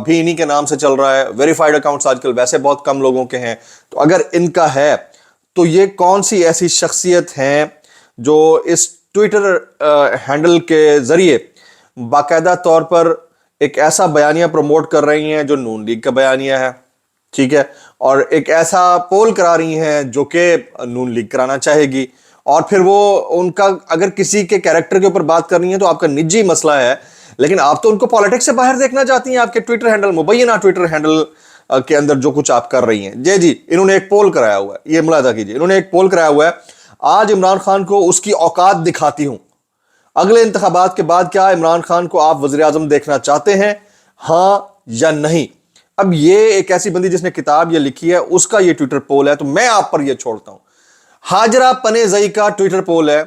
بھی انہی کے نام سے چل رہا ہے. ویریفائڈ اکاؤنٹس آج کل ویسے بہت کم لوگوں کے ہیں. تو اگر ان کا ہے تو یہ کون سی ایسی شخصیت ہیں جو اس ٹویٹر ہینڈل کے ذریعے باقاعدہ طور پر ایک ایسا بیانیہ پروموٹ کر رہی ہیں جو نون لیگ کا بیانیہ ہے, ٹھیک ہے, اور ایک ایسا پول کرا رہی ہیں جو کہ نون لیگ کرانا چاہے گی, اور پھر وہ ان کا اگر کسی کے کیریکٹر کے اوپر بات کرنی ہے تو آپ کا نجی مسئلہ ہے, لیکن آپ تو ان کو پالیٹکس سے باہر دیکھنا چاہتی ہیں. آپ کے ٹویٹر ہینڈل, مبینہ ٹویٹر ہینڈل کے اندر جو کچھ آپ کر رہی ہیں. جی انہوں نے ایک پول کرایا ہوا ہے, یہ ملاحظہ کیجیے, انہوں نے ایک پول کرایا ہوا ہے, آج عمران خان کو اس کی اوقات دکھاتی ہوں, اگلے انتخابات کے بعد کیا عمران خان کو آپ وزیر اعظم دیکھنا چاہتے ہیں, ہاں یا نہیں. اب یہ ایک ایسی بندی جس نے کتاب یہ لکھی ہے, اس کا یہ ٹویٹر پول ہے, تو میں آپ پر یہ چھوڑتا ہوں. ہاجرہ پنیزئی کا ٹویٹر پول ہے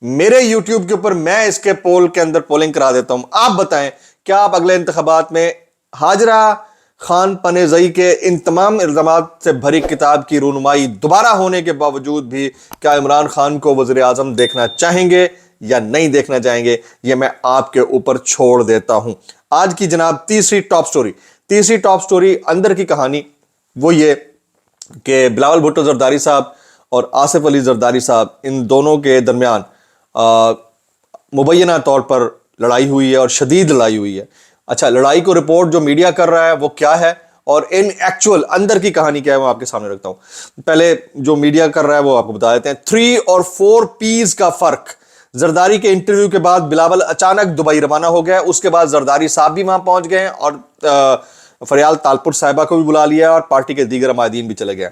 میرے یوٹیوب کے اوپر, میں اس کے پول کے اندر پولنگ کرا دیتا ہوں. آپ بتائیں کیا آپ اگلے انتخابات میں ہاجرہ خان پنیزئی کے ان تمام الزامات سے بھری کتاب کی رونمائی دوبارہ ہونے کے باوجود بھی کیا عمران خان کو وزیر اعظم دیکھنا چاہیں گے یا نہیں دیکھنا چاہیں گے؟ یہ میں آپ کے اوپر چھوڑ دیتا ہوں. آج کی جناب تیسری ٹاپ سٹوری اندر کی کہانی وہ یہ کہ بلاول بھٹو زرداری صاحب اور آصف علی زرداری صاحب, ان دونوں کے درمیان مبینہ طور پر لڑائی ہوئی ہے اور شدید لڑائی ہوئی ہے. اچھا, لڑائی کو رپورٹ جو میڈیا کر رہا ہے وہ کیا ہے اور ان ایکچوئل اندر کی کہانی کیا ہے وہ آپ کے سامنے رکھتا ہوں. پہلے جو میڈیا کر رہا ہے وہ آپ کو بتا دیتے ہیں. 3 اور 4 پیز کا فرق. زرداری کے انٹرویو کے بعد بلاول اچانک دبئی روانہ ہو گیا, اس کے بعد زرداری صاحب بھی وہاں پہنچ گئے اور فریال تالپور صاحبہ کو بھی بلا لیا اور پارٹی کے دیگر عمائدین بھی چلے گئے.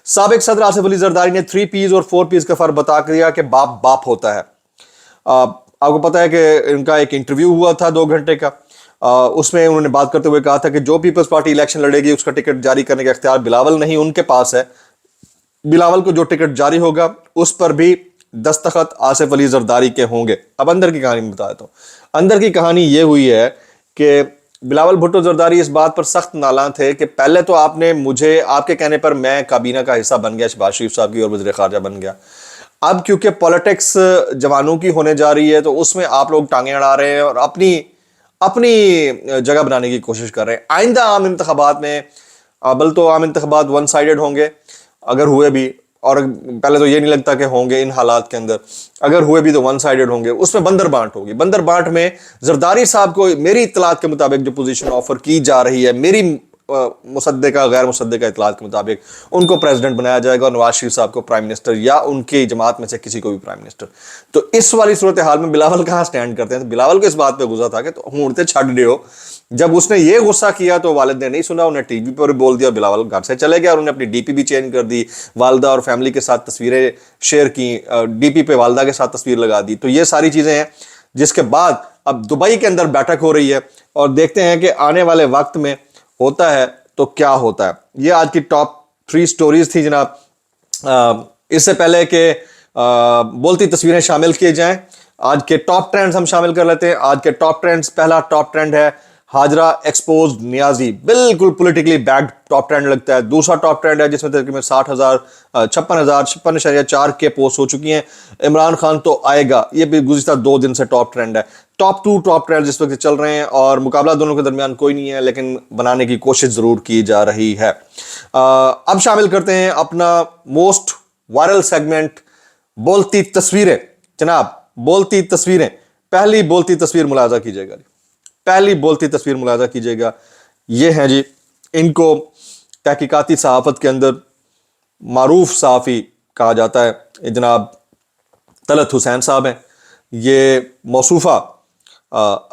سابق صدر آصف علی زرداری نے 3 پیز اور 4 پیز کا فرق بتا کر دیا کہ باپ ہوتا ہے. آپ کو پتا ہے کہ ان کا ایک انٹرویو ہوا تھا 2 گھنٹے کا, اس میں انہوں نے بات کرتے ہوئے کہا تھا کہ جو پیپلز پارٹی الیکشن لڑے گی اس کا ٹکٹ جاری کرنے کا اختیار بلاول نہیں, ان کے پاس ہے. بلاول کو جو ٹکٹ جاری ہوگا اس پر بھی دستخط آصف علی زرداری کے ہوں گے. اب اندر کی کہانی میں بتا دیتا ہوں. اندر کی کہانی یہ ہوئی ہے کہ بلاول بھٹو زرداری اس بات پر سخت نالاں تھے کہ پہلے تو آپ نے مجھے, آپ کے کہنے پر میں کابینہ کا حصہ بن گیا شہباز شریف صاحب کی اور وزیر خارجہ بن گیا. اب کیونکہ پالیٹکس جوانوں کی ہونے جا رہی ہے تو اس میں آپ لوگ ٹانگیں اڑا رہے ہیں اور اپنی جگہ بنانے کی کوشش کر رہے ہیں. آئندہ عام انتخابات میں, بل تو عام انتخابات 1 سائیڈڈ ہوں گے اگر ہوئے بھی, اور پہلے تو یہ نہیں لگتا کہ ہوں گے ان حالات کے اندر, اگر ہوئے بھی تو 1 سائیڈڈ ہوں گے. اس میں بندر بانٹ ہوگی. بندر بانٹ میں زرداری صاحب کو میری اطلاعات کے مطابق جو پوزیشن آفر کی جا رہی ہے, میری مصدقہ غیر مصدقہ اطلاعات کے مطابق, ان کو پریزیڈنٹ بنایا جائے گا اور نواز شریف صاحب کو پرائم منسٹر یا ان کی جماعت میں سے کسی کو بھی پرائم منسٹر. تو اس والی صورتحال میں بلاول کہاں سٹینڈ کرتے ہیں؟ تو بلاول کو اس بات پہ غصہ تھا کہ ہوں اڑتے چھڈ دیو. جب اس نے یہ غصہ کیا تو والد نے نہیں سنا, انہیں ٹی وی پر بول دیا, بلاول گھر سے چلے گیا اور انہیں اپنی ڈی پی بھی چینج کر دی, والدہ اور فیملی کے ساتھ تصویریں شیئر کی, ڈی پی پہ والدہ کے ساتھ تصویر لگا دی. تو یہ ساری چیزیں ہیں جس کے بعد اب دبئی کے اندر بیٹھک ہو رہی ہے اور دیکھتے ہیں کہ آنے والے وقت میں ہوتا ہے تو کیا ہوتا ہے. یہ آج کی ٹاپ 3 سٹوریز تھی جناب. اس سے پہلے کہ بولتی تصویریں شامل کیے جائیں, آج کے ٹاپ ٹرینڈز ہم شامل کر لیتے ہیں. آج کے ٹاپ ٹرینڈز, پہلا ٹاپ ٹرینڈ ہے ہاجرہ ایکسپوزڈ نیازی. بالکل پولیٹیکلی بیکڈ ٹاپ ٹرینڈ لگتا ہے. دوسرا ٹاپ ٹرینڈ ہے جس میں تقریباً 56,000 کے پوسٹ ہو چکی ہیں. عمران خان تو آئے گا, یہ بھی گزشتہ 2 دن سے ٹاپ ٹرینڈ ہے. ٹاپ 2 ٹاپ ٹرینڈ جس وقت چل رہے ہیں اور مقابلہ دونوں کے درمیان کوئی نہیں ہے, لیکن بنانے کی کوشش ضرور کی جا رہی ہے. اب شامل کرتے ہیں اپنا موسٹ وائرل سیگمنٹ, بولتی تصویریں. جناب بولتی تصویریں, پہلی بولتی تصویر ملاحظہ کیجیے گا, پہلی بولتی تصویر ملاحظہ کیجیے گا. یہ ہیں جی, ان کو تحقیقاتی صحافت کے اندر معروف صحافی کہا جاتا ہے, جناب طلعت حسین صاحب ہیں. یہ موصوفہ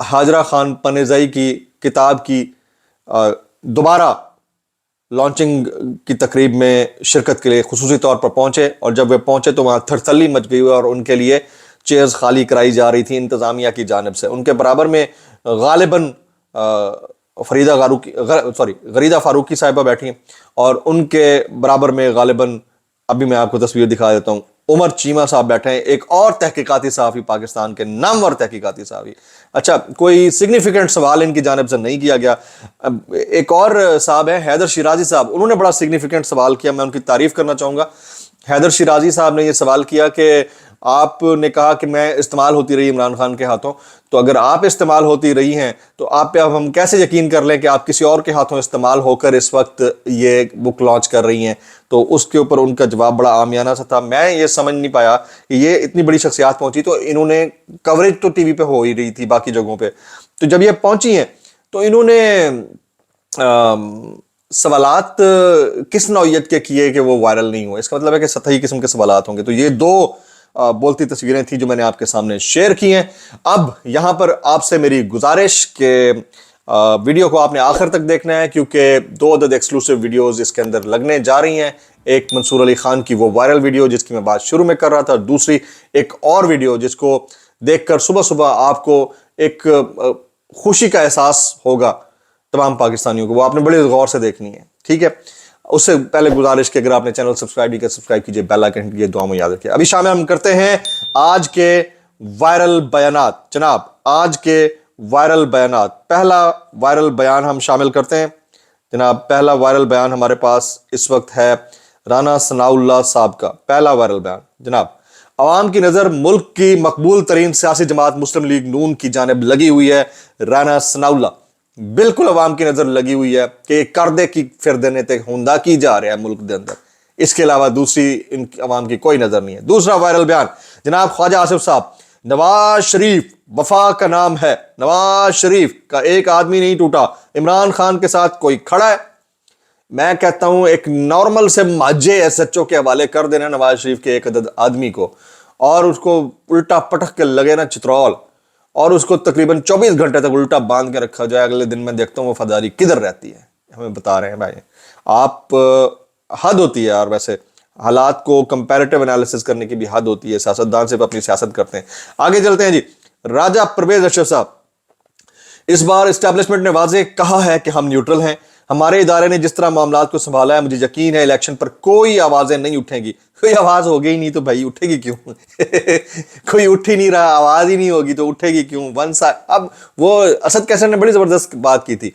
ہاجرہ خان پنیزئی کی کتاب کی دوبارہ لانچنگ کی تقریب میں شرکت کے لیے خصوصی طور پر پہنچے, اور جب وہ پہنچے تو وہاں تھرتھلی مچ گئی اور ان کے لیے چیئرز خالی کرائی جا رہی تھی انتظامیہ کی جانب سے. ان کے برابر میں غالباً غریدہ فاروقی صاحبہ بیٹھی ہیں, اور ان کے برابر میں غالباً ابھی میں آپ کو تصویر دکھا دیتا ہوں, عمر چیمہ صاحب بیٹھے ہیں, ایک اور تحقیقاتی صحافی, پاکستان کے نامور تحقیقاتی صحافی. اچھا, کوئی سگنیفیکنٹ سوال ان کی جانب سے نہیں کیا گیا. ایک اور صاحب ہیں حیدر شیرازی صاحب, انہوں نے بڑا سگنیفیکنٹ سوال کیا, میں ان کی تعریف کرنا چاہوں گا. حیدر شیرازی صاحب نے یہ سوال کیا کہ آپ نے کہا کہ میں استعمال ہوتی رہی عمران خان کے ہاتھوں، تو اگر آپ استعمال ہوتی رہی ہیں تو آپ پہ اب ہم کیسے یقین کر لیں کہ آپ کسی اور کے ہاتھوں استعمال ہو کر اس وقت یہ بک لانچ کر رہی ہیں؟ تو اس کے اوپر ان کا جواب بڑا عامیانہ سا تھا. میں یہ سمجھ نہیں پایا کہ یہ اتنی بڑی شخصیات پہنچی تو انہوں نے کوریج تو ٹی وی پہ ہو ہی رہی تھی باقی جگہوں پہ، تو جب یہ پہنچی ہیں تو انہوں نے سوالات کس نوعیت کے کیے کہ وہ وائرل نہیں ہوئے؟ اس کا مطلب ہے کہ سطحی قسم کے سوالات ہوں گے. تو یہ دو بولتی تصویریں تھیں جو میں نے آپ کے سامنے شیئر کی ہیں. اب یہاں پر آپ سے میری گزارش کہ ویڈیو کو آپ نے آخر تک دیکھنا ہے، کیونکہ 2 عدد ایکسکلوسیو ویڈیوز اس کے اندر لگنے جا رہی ہیں. ایک منصور علی خان کی وہ وائرل ویڈیو جس کی میں بات شروع میں کر رہا تھا، اور دوسری ایک اور ویڈیو جس کو دیکھ کر صبح صبح آپ کو ایک خوشی کا احساس ہوگا تمام پاکستانیوں کو. وہ آپ نے بڑے غور سے دیکھنی ہے، ٹھیک ہے؟ اس سے پہلے گزارش کہ اگر آپ نے چینل سبسکرائب نہیں کیا سبسکرائب کیجئے، بیل آئکن کی دعا میں یاد رکھیے. ابھی شامل ہم کرتے ہیں آج کے وائرل بیانات. جناب آج کے وائرل بیانات، پہلا وائرل بیان ہم شامل کرتے ہیں. جناب پہلا وائرل بیان ہمارے پاس اس وقت ہے رانا ثناء اللہ صاحب کا. پہلا وائرل بیان جناب: عوام کی نظر ملک کی مقبول ترین سیاسی جماعت مسلم لیگ نون کی جانب لگی ہوئی ہے. رانا ثناء اللہ بالکل عوام کی نظر لگی ہوئی ہے کہ کردے کی پھر دینے تک ہوندا کی جا رہا ہے ملک دے اندر، اس کے علاوہ دوسری ان عوام کی کوئی نظر نہیں ہے. دوسرا وائرل بیان جناب خواجہ آصف صاحب: نواز شریف وفا کا نام ہے، نواز شریف کا ایک آدمی نہیں ٹوٹا، عمران خان کے ساتھ کوئی کھڑا ہے. میں کہتا ہوں ایک نارمل سے ماجے ایس ایچ او کے حوالے کر دینا نواز شریف کے ایک عدد آدمی کو، اور اس کو الٹا پٹک کے لگے نا چترول، اور اس کو تقریباً 24 گھنٹے تک الٹا باندھ کے رکھا جائے. اگلے دن میں دیکھتا ہوں وفاداری کدھر رہتی ہے. ہمیں بتا رہے ہیں بھائی آپ، حد ہوتی ہے یار. ویسے حالات کو کمپیریٹیو انالیسس کرنے کی بھی حد ہوتی ہے، سیاستدان صرف اپنی سیاست کرتے ہیں. آگے چلتے ہیں جی. راجہ پرویز اشرف صاحب: اس بار اسٹیبلشمنٹ نے واضح کہا ہے کہ ہم نیوٹرل ہیں، ہمارے ادارے نے جس طرح معاملات کو سنبھالا ہے مجھے یقین ہے الیکشن پر کوئی آوازیں نہیں اٹھیں گی. کوئی آواز ہو گئی نہیں تو بھائی اٹھے گی کیوں؟ کوئی اٹھ ہی نہیں رہا، آواز ہی نہیں ہوگی تو اٹھے گی کیوں؟ اب وہ اسد کیسر نے بڑی زبردست بات کی تھی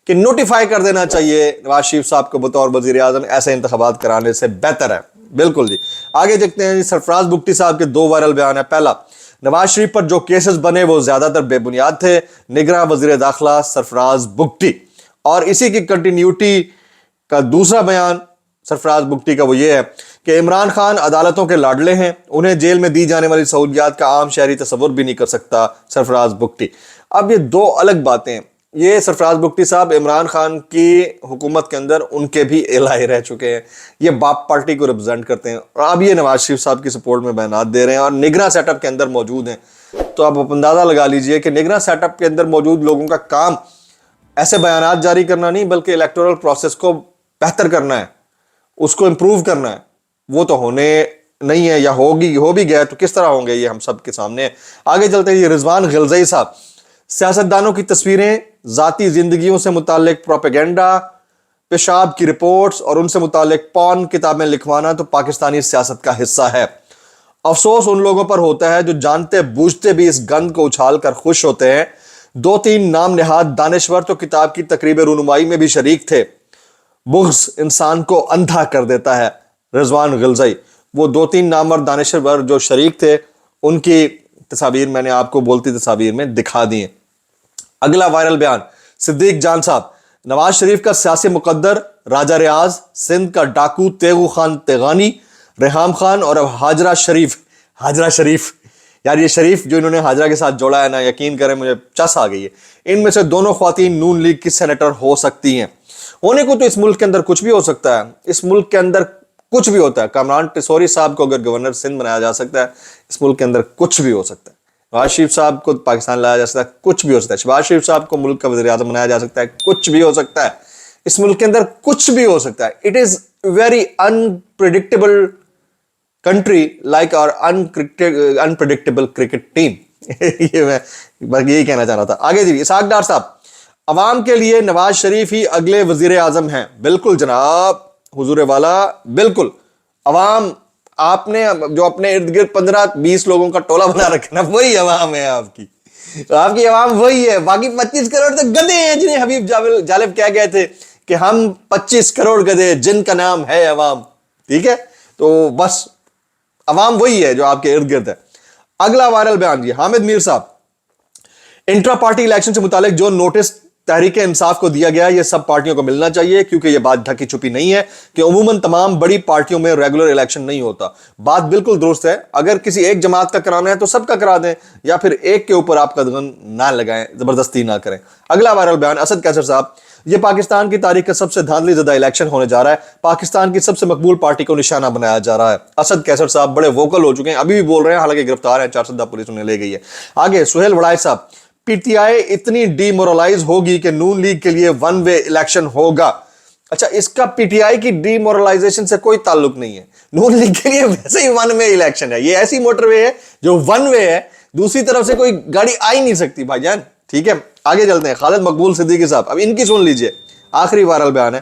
کہ نوٹیفائی کر دینا چاہیے نواز شریف صاحب کو بطور وزیر اعظم، ایسے انتخابات کرانے سے بہتر ہے. بالکل جی. آگے دیکھتے ہیں جی. سرفراز بگٹی صاحب کے 2 وائرل بیان ہیں. پہلا: نواز شریف پر جو کیسز بنے وہ زیادہ تر بے بنیاد تھے، نگراں وزیر داخلہ سرفراز بگٹی. اور اسی کی کنٹینیوٹی کا دوسرا بیان سرفراز بگٹی کا وہ یہ ہے کہ عمران خان عدالتوں کے لاڈلے ہیں، انہیں جیل میں دی جانے والی سہولیات کا عام شہری تصور بھی نہیں کر سکتا. سرفراز بگٹی. اب یہ 2 الگ باتیں ہیں. یہ سرفراز بگٹی صاحب عمران خان کی حکومت کے اندر ان کے بھی الہی رہ چکے ہیں، یہ باپ پارٹی کو ریپرزینٹ کرتے ہیں، اور اب یہ نواز شریف صاحب کی سپورٹ میں بیانات دے رہے ہیں اور نگراں سیٹ اپ کے اندر موجود ہیں. تو آپ اندازہ لگا لیجئے کہ نگراں سیٹ اپ کے اندر موجود لوگوں کا کام ایسے بیانات جاری کرنا نہیں بلکہ الیکٹورل پروسیس کو بہتر کرنا ہے، اس کو امپروو کرنا ہے. وہ تو ہونے نہیں ہے، یا ہو بھی گیا تو کس طرح ہوں گے یہ ہم سب کے سامنے ہے. آگے چلتے ہیں. رضوان غلزئی صاحب: سیاستدانوں کی تصویریں، ذاتی زندگیوں سے متعلق پروپیگنڈا، پیشاب کی رپورٹس اور ان سے متعلق پون کتابیں لکھوانا تو پاکستانی سیاست کا حصہ ہے. افسوس ان لوگوں پر ہوتا ہے جو جانتے بوجھتے بھی اس گند کو اچھال کر خوش ہوتے ہیں. 2-3 نام نہاد دانشور تو کتاب کی تقریب رونمائی میں بھی شریک تھے. بغض انسان کو اندھا کر دیتا ہے. رضوان غلزئی. وہ 2-3 نامور دانشور جو شریک تھے ان کی تصاویر میں نے آپ کو بولتی تصاویر میں دکھا دی ہیں. اگلا وائرل بیان صدیق جان صاحب: نواز شریف کا سیاسی مقدر، راجہ ریاض، سندھ کا ڈاکو تیغو خان تیغانی، ریحام خان اور اب ہاجرہ شریف. یار یہ شریف جو انہوں نے ہاجرہ کے ساتھ جوڑا ہے نا، یقین کریں مجھے چس آ گئی ہے. ان میں سے دونوں خواتین نون لیگ کی سینیٹر ہو سکتی ہیں. ہونے کو تو اس ملک کے اندر کچھ بھی ہو سکتا ہے، اس ملک کے اندر کچھ بھی ہوتا ہے. کامران ٹیسوری صاحب کو اگر گورنر سندھ بنایا جا سکتا ہے، اس ملک کے اندر کچھ بھی ہو سکتا ہے. نواز شریف صاحب کو پاکستان لایا جا سکتا ہے، کچھ بھی ہو سکتا ہے. شہباز شریف صاحب کو ملک کا وزیر اعظم بنایا جا سکتا ہے، کچھ بھی ہو سکتا ہے. اس ملک کے اندر کچھ بھی ہو سکتا ہے. It is very unpredictable country like اور انپریڈکٹیبل کرکٹ ٹیم. یہ میں بلکہ یہی کہنا چاہ رہا تھا. آگے جی. اسحاق ڈار صاحب: عوام کے لیے نواز شریف ہی اگلے وزیر اعظم ہیں. بالکل جناب حضور والا، بالکل. عوام آپ نے جو اپنے ارد گرد 15-20 لوگوں کا ٹولہ بنا رکھا نا، وہی عوام ہے آپ کی عوام وہی ہے. باقی 25 کروڑ تو گدے ہیں جنہیں حبیب جالب کہہ گئے تھے کہ ہم 25 کروڑ گدے جن کا نام ہے عوام. ٹھیک ہے، تو بس عوام وہی ہے جو آپ کے ارد گرد ہے. اگلا وائرل بیان جی حامد میر صاحب, انٹرا پارٹی الیکشن سے متعلق جو نوٹس تحریک انصاف کو دیا گیا یہ سب پارٹیوں کو ملنا چاہیے, کیونکہ یہ بات ڈھکی چھپی نہیں ہے کہ عموماً تمام بڑی پارٹیوں میں ریگولر الیکشن نہیں ہوتا. بات بالکل درست ہے, اگر کسی ایک جماعت کا کرانا ہے تو سب کا کرا دیں, یا پھر ایک کے اوپر آپ قدغن نہ لگائیں, زبردستی نہ کریں. اگلا وائرل بیان اسد کیسر صاحب, یہ پاکستان کی تاریخ کا سب سے دھاندلی زدہ الیکشن ہونے جا رہا ہے, پاکستان کی سب سے مقبول پارٹی کو نشانہ بنایا جا رہا ہے. اسد کیسر صاحب بڑے ووکل ہو چکے ہیں, ابھی بھی بول رہے ہیں, حالانکہ گرفتار ہیں, 410 پولیس انہیں لے گئی ہے. آگے سہیل وڑائے صاحب, پی ٹی آئی اتنی ڈی مورلائز ہوگی کہ نون لیگ کے لیے ون وے الیکشن ہوگا. اچھا, اس کا پی ٹی آئی کی ڈی مورلائزیشن سے کوئی تعلق نہیں ہے, نون لیگ کے لیے ویسے ہی ون وے الیکشن ہے. یہ ایسی موٹر وے ہے جو ون وے ہے, دوسری طرف سے کوئی گاڑی آ ہی نہیں سکتی بھائی جان. ٹھیک ہے, آگے چلتے ہیں. خالد مقبول صدیقی صاحب, اب ان کی سن لیجئے, آخری وائرل بیان ہے.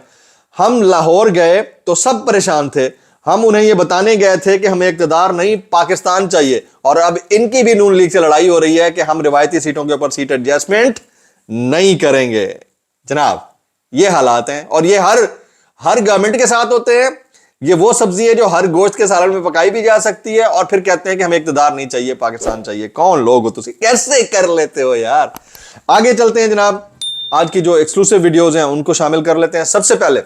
ہم لاہور گئے تو سب پریشان تھے, ہم انہیں یہ بتانے گئے تھے کہ ہمیں اقتدار نہیں پاکستان چاہیے, اور اب ان کی بھی نون لیگ سے لڑائی ہو رہی ہے کہ ہم روایتی سیٹوں کے اوپر سیٹ ایڈجسٹمنٹ نہیں کریں گے. جناب یہ حالات ہیں, اور یہ ہر گورنمنٹ کے ساتھ ہوتے ہیں. یہ وہ سبزی ہے جو ہر گوشت کے سالن میں پکائی بھی جا سکتی ہے, اور پھر کہتے ہیں کہ ہمیں اقتدار نہیں چاہیے, پاکستان چاہیے. کون لوگ ہو تسی, کیسے کر لیتے ہو یار. آگے چلتے ہیں جناب, آج کی جو ایکسکلوسیو ویڈیوز ہیں ان کو شامل کر لیتے ہیں. سب سے پہلے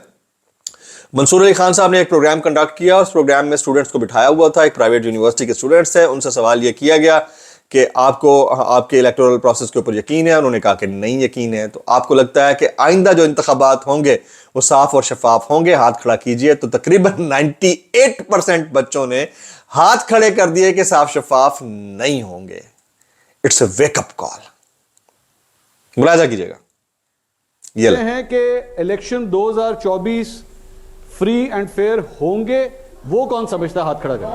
منصور علی خان صاحب نے ایک پروگرام کنڈکٹ کیا, اس پروگرام میں اسٹوڈنٹس کو بٹھایا ہوا تھا, ایک پرائیویٹ یونیورسٹی کے اسٹوڈنٹس تھے. ان سے سوال یہ کیا گیا کہ آپ کو آپ کے الیکٹورل پروسیس کے اوپر یقین ہے؟ انہوں نے کہا کہ نہیں یقین ہے. تو آپ کو لگتا ہے کہ آئندہ جو انتخابات ہوں گے وہ صاف اور شفاف ہوں گے؟ ہاتھ کھڑا کیجئے. تو تقریباً 98% بچوں نے ہاتھ کھڑے کر دیے کہ صاف شفاف نہیں ہوں گے. اٹس اے ویک اپ کال. ملاحظہ کیجئے گا, یہ ہیں کہ الیکشن 2024 فری اینڈ فیئر ہوں گے. وہ کون سمجھتا ہے؟ ہاتھ کھڑا کر,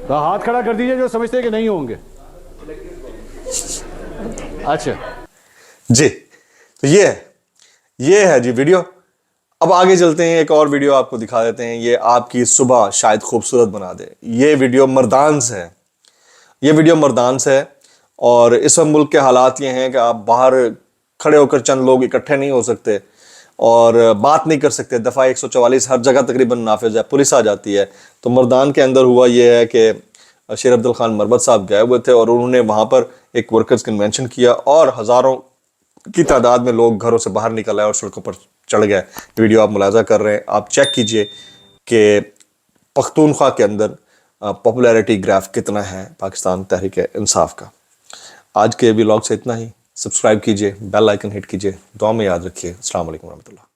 تو ہاتھ کھڑا کر دیجئے جو سمجھتے ہیں کہ نہیں ہوں گے. اچھا جی, تو یہ ہے جی ویڈیو. اب آگے چلتے ہیں, ایک اور ویڈیو آپ کو دکھا دیتے ہیں, یہ آپ کی صبح شاید خوبصورت بنا دے. یہ ویڈیو مردان سے ہے, اور اس وقت ملک کے حالات یہ ہیں کہ آپ باہر کھڑے ہو کر چند لوگ اکٹھے نہیں ہو سکتے اور بات نہیں کر سکتے. دفعہ 144 ہر جگہ تقریباً نافذ ہے, پولیس آ جاتی ہے. تو مردان کے اندر ہوا یہ ہے کہ شیر عبد الخان مربت صاحب گئے ہوئے تھے, اور انہوں نے وہاں پر ایک ورکرز کنونشن کیا, اور ہزاروں کی تعداد میں لوگ گھروں سے باہر نکل آئے اور سڑکوں پر چڑھ گئے. ویڈیو آپ ملاحظہ کر رہے ہیں, آپ چیک کیجئے کہ پختونخوا کے اندر پاپولیرٹی گراف کتنا ہے پاکستان تحریک انصاف کا. آج کے ویلاگ سے اتنا ہی. سبسکرائب کیجئے, بیل آئیکن ہٹ کیجئے. دعا میں یاد رکھیے. السلام علیکم ورحمۃ اللہ.